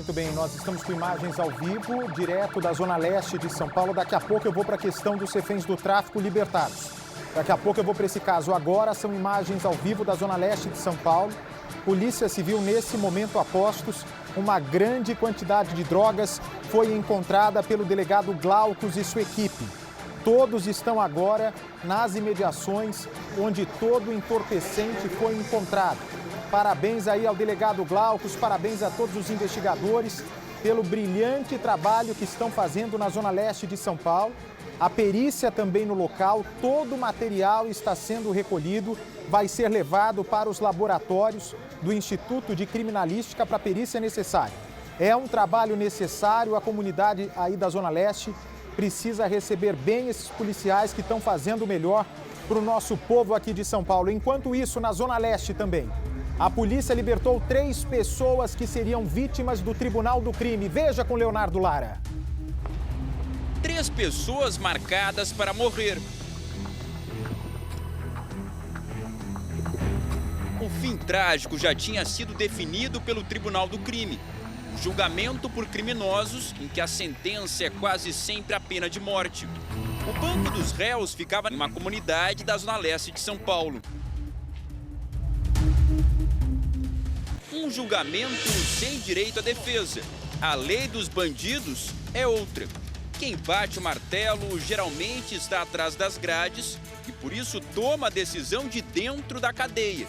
Muito bem, nós estamos com imagens ao vivo, direto da Zona Leste de São Paulo. Daqui a pouco eu vou para a questão dos reféns do tráfico libertados. Daqui a pouco eu vou para esse caso. Agora são imagens ao vivo da Zona Leste de São Paulo. Polícia Civil, nesse momento a postos, uma grande quantidade de drogas foi encontrada pelo delegado Glaucus e sua equipe. Todos estão agora nas imediações onde todo o entorpecente foi encontrado. Parabéns aí ao delegado Glaucus, parabéns a todos os investigadores pelo brilhante trabalho que estão fazendo na Zona Leste de São Paulo. A perícia também no local, todo o material está sendo recolhido, vai ser levado para os laboratórios do Instituto de Criminalística para a perícia necessária. É um trabalho necessário, a comunidade aí da Zona Leste precisa receber bem esses policiais que estão fazendo o melhor para o nosso povo aqui de São Paulo. Enquanto isso, na Zona Leste também, a polícia libertou 3 pessoas que seriam vítimas do Tribunal do Crime. Veja com Leonardo Lara. 3 pessoas marcadas para morrer. O fim trágico já tinha sido definido pelo Tribunal do Crime. Um julgamento por criminosos em que a sentença é quase sempre a pena de morte. O banco dos réus ficava numa comunidade da Zona Leste de São Paulo. Um julgamento sem direito à defesa. A lei dos bandidos é outra. Quem bate o martelo geralmente está atrás das grades e por isso toma a decisão de dentro da cadeia.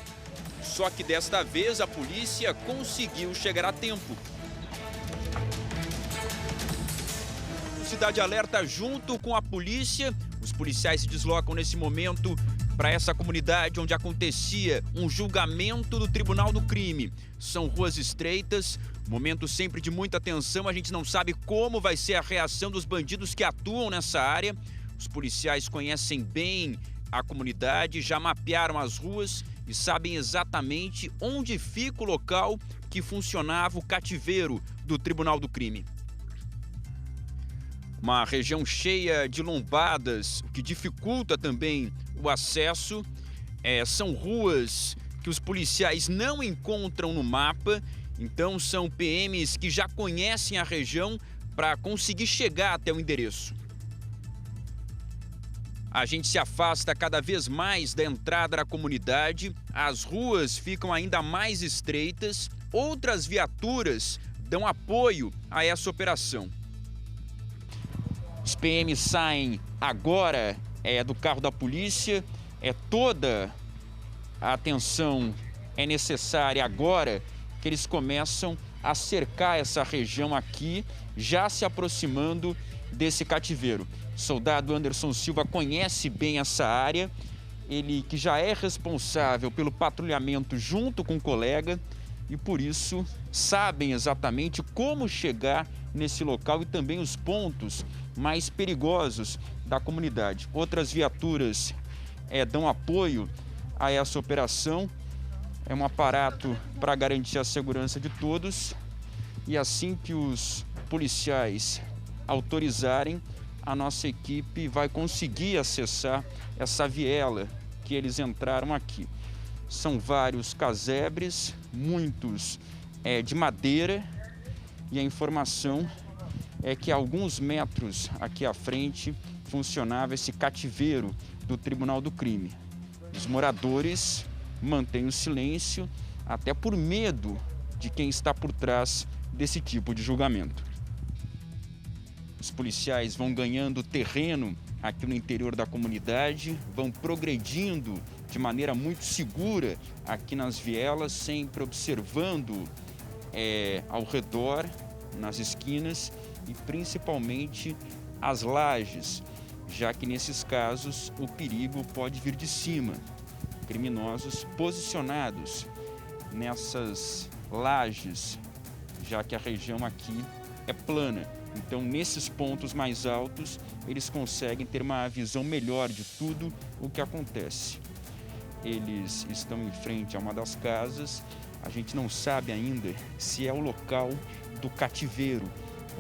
Só que desta vez a polícia conseguiu chegar a tempo. Cidade Alerta junto com a polícia. Os policiais se deslocam nesse momento para essa comunidade onde acontecia um julgamento do Tribunal do Crime. São ruas estreitas, momento sempre de muita tensão. A gente não sabe como vai ser a reação dos bandidos que atuam nessa área. Os policiais conhecem bem a comunidade, já mapearam as ruas e sabem exatamente onde fica o local que funcionava o cativeiro do Tribunal do Crime. Uma região cheia de lombadas, o que dificulta também o acesso. São ruas que os policiais não encontram no mapa, então são PMs que já conhecem a região para conseguir chegar até o endereço. A gente se afasta cada vez mais da entrada da comunidade, as ruas ficam ainda mais estreitas, outras viaturas dão apoio a essa operação. Os PMs saem agora do carro da polícia, toda a atenção é necessária agora que eles começam a cercar essa região aqui, já se aproximando desse cativeiro. O soldado Anderson Silva conhece bem essa área, ele que já é responsável pelo patrulhamento junto com o colega e por isso sabem exatamente como chegar nesse local e também os pontos mais perigosos da comunidade. Outras viaturas dão apoio a essa operação. É um aparato para garantir a segurança de todos e assim que os policiais autorizarem, a nossa equipe vai conseguir acessar essa viela que eles entraram aqui. São vários casebres, muitos de madeira e a informação é que a alguns metros aqui à frente funcionava esse cativeiro do Tribunal do Crime. Os moradores mantêm o silêncio, até por medo de quem está por trás desse tipo de julgamento. Os policiais vão ganhando terreno aqui no interior da comunidade, vão progredindo de maneira muito segura aqui nas vielas, sempre observando ao redor, nas esquinas e principalmente as lajes, já que nesses casos o perigo pode vir de cima. Criminosos posicionados nessas lajes, já que a região aqui é plana. Então, nesses pontos mais altos, eles conseguem ter uma visão melhor de tudo o que acontece. Eles estão em frente a uma das casas. A gente não sabe ainda se é o local do cativeiro,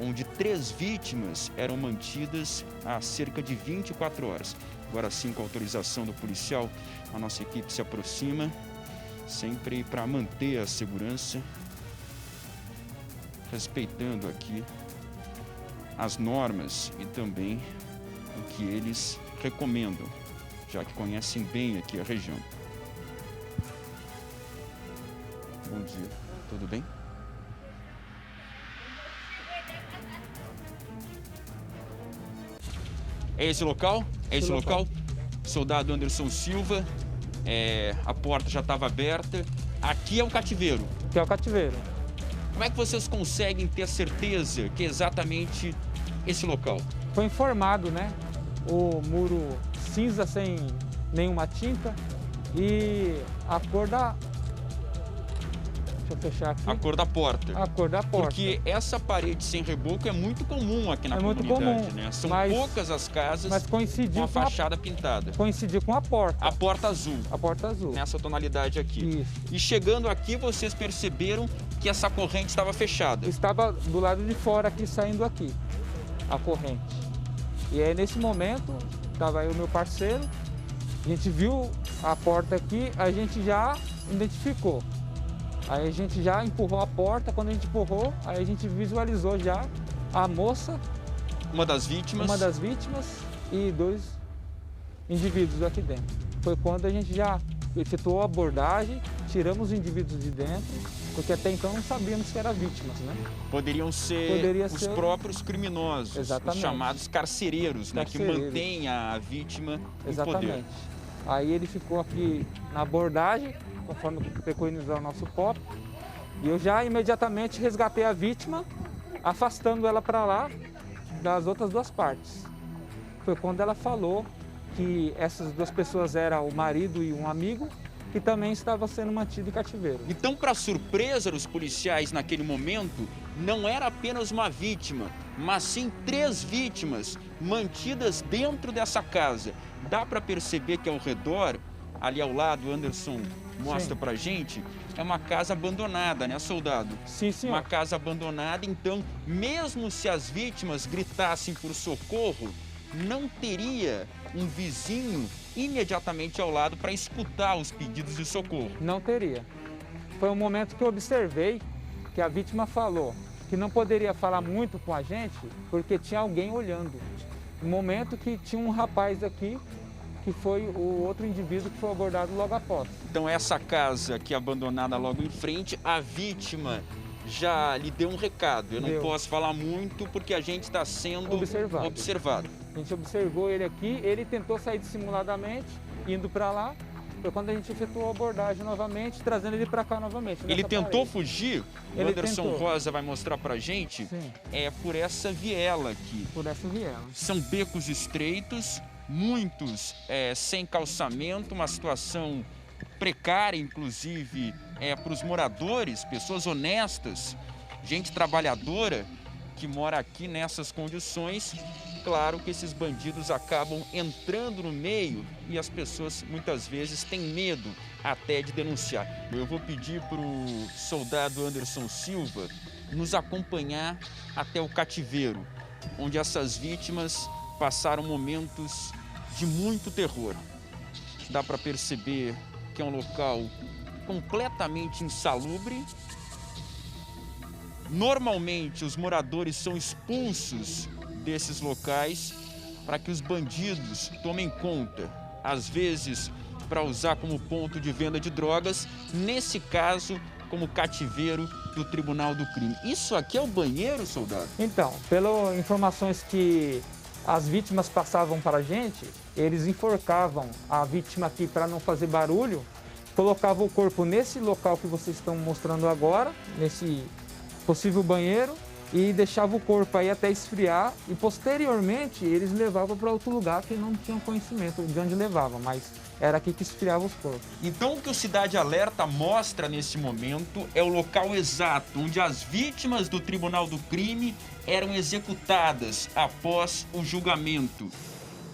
onde 3 vítimas eram mantidas há cerca de 24 horas. Agora sim, com a autorização do policial, a nossa equipe se aproxima, sempre para manter a segurança. respeitando aqui as normas e também o que eles recomendam, já que conhecem bem aqui a região. Bom dia, tudo bem? É esse local? É esse local? Soldado Anderson Silva, a porta já estava aberta. Aqui é o cativeiro. Que é o cativeiro. Como é que vocês conseguem ter certeza que é exatamente esse local? Foi informado, né? O muro cinza sem nenhuma tinta e a cor da... Deixa eu fechar aqui. A cor da porta. A cor da porta. Porque essa parede sem reboco é muito comum aqui na comunidade, muito comum, né? São mas poucas as casas com a fachada pintada. Coincidiu com a porta. A porta azul. A porta azul. Nessa tonalidade aqui. Isso. E chegando aqui, vocês perceberam que essa corrente estava fechada. Estava do lado de fora aqui, saindo aqui, a corrente. E aí, nesse momento, estava aí o meu parceiro, a gente viu a porta aqui, a gente já identificou. Aí a gente já empurrou a porta, quando a gente empurrou, aí a gente visualizou já a moça. Uma das vítimas. Uma das vítimas e 2 indivíduos aqui dentro. Foi quando a gente já efetuou a abordagem, tiramos os indivíduos de dentro, porque até então não sabíamos que eram vítimas, né? Poderia ser os próprios criminosos, exatamente, os chamados carcereiros, né, que mantêm a vítima em poder. Aí ele ficou aqui na abordagem, conforme preconizou o nosso POP, e eu já imediatamente resgatei a vítima, afastando ela para lá das outras 2 partes. Foi quando ela falou que essas 2 pessoas eram o marido e um amigo, que também estava sendo mantido em cativeiro. Então, para surpresa dos policiais naquele momento, não era apenas uma vítima, mas sim 3 vítimas mantidas dentro dessa casa. Dá para perceber que ao redor, ali ao lado, o Anderson mostra pra gente, é uma casa abandonada, né, soldado? Sim, senhor. Uma casa abandonada, então, mesmo se as vítimas gritassem por socorro, não teria um vizinho imediatamente ao lado para escutar os pedidos de socorro. Não teria. Foi um momento que eu observei que a vítima falou que não poderia falar muito com a gente porque tinha alguém olhando. No momento que tinha um rapaz aqui, que foi o outro indivíduo que foi abordado logo após. Então essa casa aqui abandonada logo em frente, a vítima já lhe deu um recado. Eu não posso falar muito porque a gente está sendo observado. A gente observou ele aqui, ele tentou sair dissimuladamente, indo para lá. Foi quando a gente efetuou a abordagem novamente, trazendo ele para cá novamente. Ele tentou fugir? O Anderson tentou. Rosa vai mostrar pra gente. Sim. É por essa viela aqui. Por essa viela. São becos estreitos, muitos sem calçamento, uma situação precária, inclusive, para os moradores, pessoas honestas, gente trabalhadora que mora aqui nessas condições. Claro que esses bandidos acabam entrando no meio e as pessoas muitas vezes têm medo até de denunciar. Eu vou pedir para o soldado Anderson Silva nos acompanhar até o cativeiro, onde essas vítimas passaram momentos de muito terror. Dá para perceber que é um local completamente insalubre. Normalmente os moradores são expulsos desses locais para que os bandidos tomem conta, às vezes para usar como ponto de venda de drogas, nesse caso como cativeiro do Tribunal do Crime. Isso aqui é o banheiro, soldado? Então, pelas informações que as vítimas passavam para a gente, eles enforcavam a vítima aqui para não fazer barulho, colocavam o corpo nesse local que vocês estão mostrando agora, nesse possível banheiro, e deixava o corpo aí até esfriar e posteriormente eles levavam para outro lugar que não tinham conhecimento de onde levavam, mas era aqui que esfriava os corpos. Então o que o Cidade Alerta mostra nesse momento é o local exato onde as vítimas do Tribunal do Crime eram executadas após o julgamento,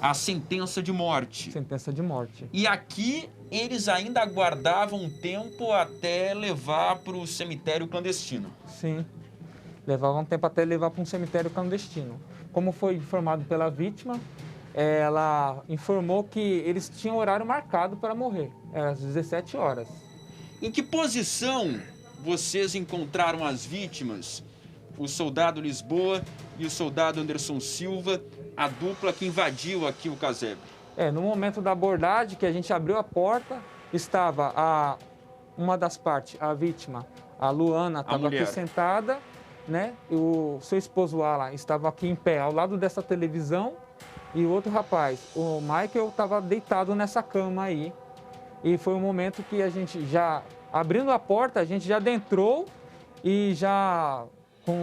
a sentença de morte. Sentença de morte. E aqui eles ainda aguardavam um tempo até levar para o cemitério clandestino. Sim. Levava um tempo até levar para um cemitério clandestino. Como foi informado pela vítima, ela informou que eles tinham horário marcado para morrer, às 17 horas. Em que posição vocês encontraram as vítimas o soldado Lisboa e o soldado Anderson Silva, a dupla que invadiu aqui o casebre. No momento da abordagem, que a gente abriu a porta, estava uma das partes, a vítima, a Luana, estava aqui sentada, né? E o seu esposo Alan estava aqui em pé, ao lado dessa televisão, e o outro rapaz, o Michael, estava deitado nessa cama aí. E foi um momento que a gente já, abrindo a porta, a gente já adentrou e já com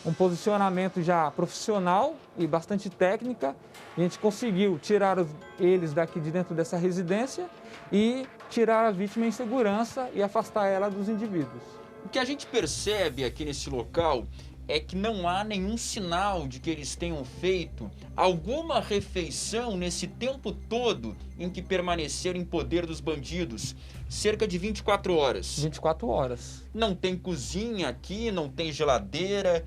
um posicionamento já profissional e bastante técnica, a gente conseguiu tirar eles daqui de dentro dessa residência e tirar a vítima em segurança e afastar ela dos indivíduos. O que a gente percebe aqui nesse local é que não há nenhum sinal de que eles tenham feito alguma refeição nesse tempo todo em que permaneceram em poder dos bandidos. Cerca de 24 horas. 24 horas. Não tem cozinha aqui, não tem geladeira,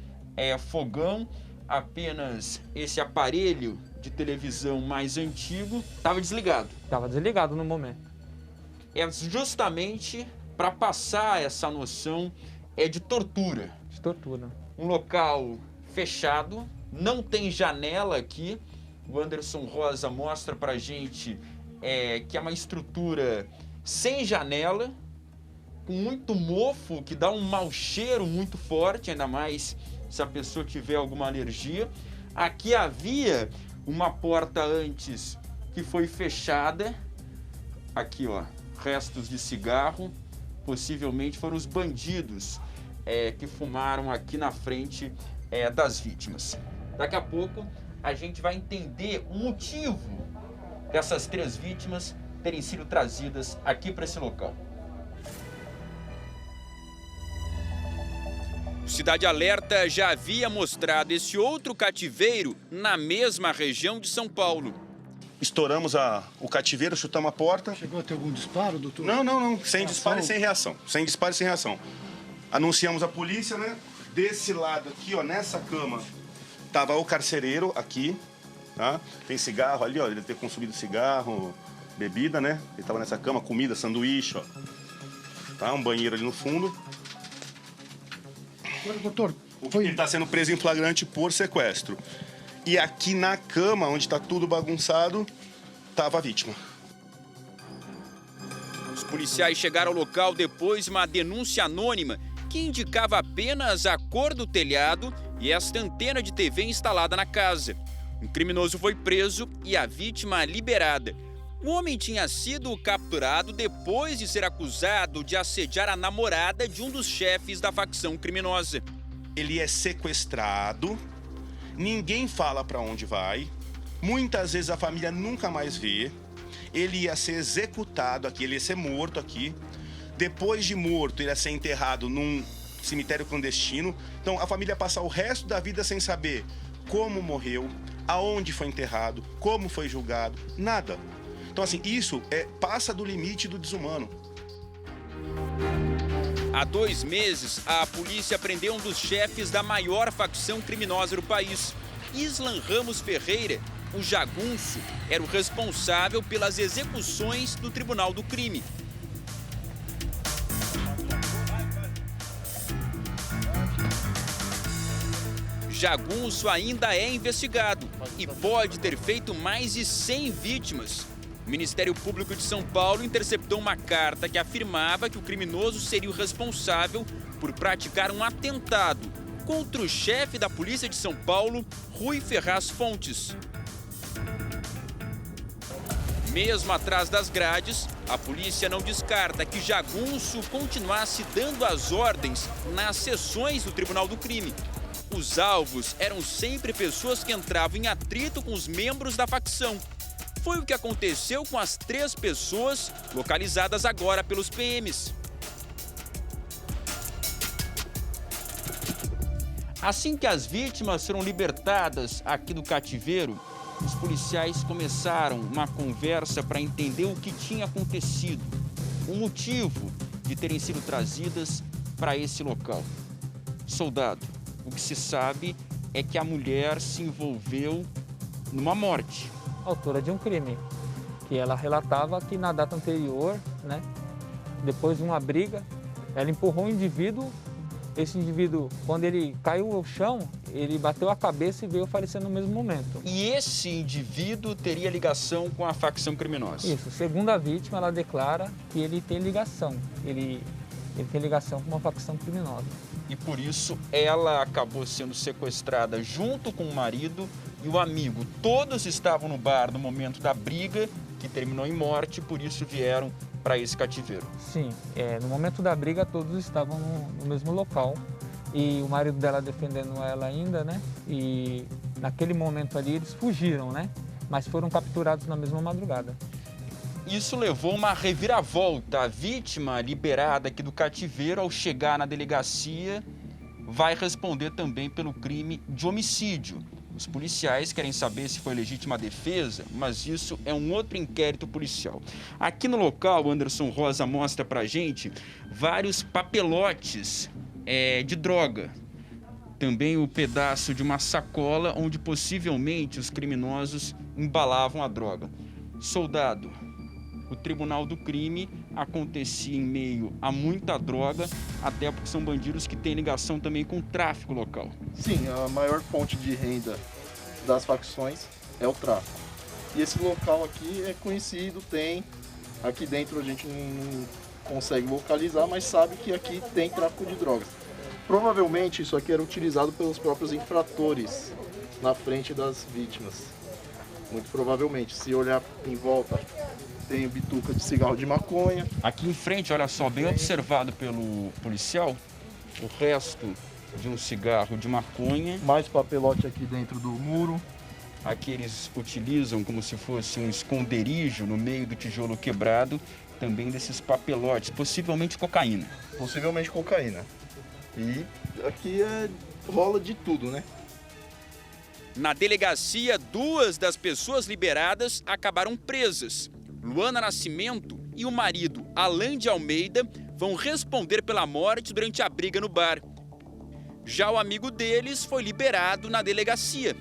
fogão, apenas esse aparelho de televisão mais antigo estava desligado. Estava desligado no momento. É justamente para passar essa noção de tortura. De tortura. Um local fechado, não tem janela aqui. O Anderson Rosa mostra pra gente que é uma estrutura sem janela, com muito mofo, que dá um mau cheiro muito forte, ainda mais se a pessoa tiver alguma alergia. Aqui havia uma porta antes que foi fechada. Aqui, ó, restos de cigarro. Possivelmente foram os bandidos que fumaram aqui na frente das vítimas. Daqui a pouco a gente vai entender o motivo dessas 3 vítimas terem sido trazidas aqui para esse local. O Cidade Alerta já havia mostrado esse outro cativeiro na mesma região de São Paulo. Estouramos o cativeiro, chutamos a porta. Chegou a ter algum disparo, doutor? Não. Sem disparo e sem reação. Sem disparo e sem reação. Anunciamos a polícia, né? Desse lado aqui, ó, nessa cama, tava o carcereiro aqui, tá? Tem cigarro ali, ó, ele deve ter consumido cigarro, bebida, né? Ele tava nessa cama, comida, sanduíche, ó. Tá? Um banheiro ali no fundo. Doutor, Ele tá sendo preso em flagrante por sequestro. E aqui na cama, onde tá tudo bagunçado, tava a vítima. Os policiais chegaram ao local depois de uma denúncia anônima que indicava apenas a cor do telhado e esta antena de TV instalada na casa. Um criminoso foi preso e a vítima liberada. O homem tinha sido capturado depois de ser acusado de assediar a namorada de um dos chefes da facção criminosa. Ele é sequestrado, ninguém fala para onde vai, muitas vezes a família nunca mais vê. Ele ia ser executado aqui, ele ia ser morto aqui. Depois de morto, ele ia ser enterrado num cemitério clandestino. Então, a família ia passar o resto da vida sem saber como morreu, aonde foi enterrado, como foi julgado, nada. Então, assim, isso passa do limite do desumano. Há 2 meses, a polícia prendeu um dos chefes da maior facção criminosa do país. Islan Ramos Ferreira, o jagunço, era o responsável pelas execuções do Tribunal do Crime. Jagunço ainda é investigado e pode ter feito mais de 100 vítimas. O Ministério Público de São Paulo interceptou uma carta que afirmava que o criminoso seria o responsável por praticar um atentado contra o chefe da Polícia de São Paulo, Rui Ferraz Fontes. Mesmo atrás das grades, a polícia não descarta que Jagunço continuasse dando as ordens nas sessões do Tribunal do Crime. Os alvos eram sempre pessoas que entravam em atrito com os membros da facção. Foi o que aconteceu com as 3 pessoas localizadas agora pelos PMs. Assim que as vítimas foram libertadas aqui do cativeiro, os policiais começaram uma conversa para entender o que tinha acontecido, o motivo de terem sido trazidas para esse local. Soldado, o que se sabe é que a mulher se envolveu numa morte. Autora de um crime, que ela relatava que na data anterior, né, depois de uma briga, ela empurrou um indivíduo esse indivíduo, quando ele caiu ao chão, ele bateu a cabeça e veio falecer no mesmo momento. E esse indivíduo teria ligação com a facção criminosa? Isso, segundo a vítima, ela declara que ele tem ligação, ele tem ligação com uma facção criminosa. E por isso ela acabou sendo sequestrada junto com o marido e o amigo. Todos estavam no bar no momento da briga, que terminou em morte, por isso vieram para esse cativeiro. Sim, no momento da briga todos estavam no mesmo local e o marido dela defendendo ela ainda, né? E naquele momento ali eles fugiram, né? Mas foram capturados na mesma madrugada. Isso levou uma reviravolta. A vítima, liberada aqui do cativeiro, ao chegar na delegacia, vai responder também pelo crime de homicídio. Os policiais querem saber se foi legítima defesa, mas isso é um outro inquérito policial. Aqui no local, Anderson Rosa mostra pra gente vários papelotes de droga. Também o pedaço de uma sacola onde possivelmente os criminosos embalavam a droga. Soldado, o tribunal do crime acontecia em meio a muita droga, até porque são bandidos que têm ligação também com o tráfico local. Sim, a maior fonte de renda das facções é o tráfico. E esse local aqui é conhecido, aqui dentro a gente não consegue localizar, mas sabe que aqui tem tráfico de drogas. Provavelmente isso aqui era utilizado pelos próprios infratores na frente das vítimas. Muito provavelmente, se olhar em volta, tem bituca de cigarro de maconha. Aqui em frente, olha só, bem observado pelo policial, o resto de um cigarro de maconha. Mais papelote aqui dentro do muro. Aqui eles utilizam como se fosse um esconderijo no meio do tijolo quebrado, também desses papelotes, possivelmente cocaína. Possivelmente cocaína. E aqui rola de tudo, né? Na delegacia, 2 das pessoas liberadas acabaram presas. Luana Nascimento e o marido, Alain de Almeida, vão responder pela morte durante a briga no bar. Já o amigo deles foi liberado na delegacia.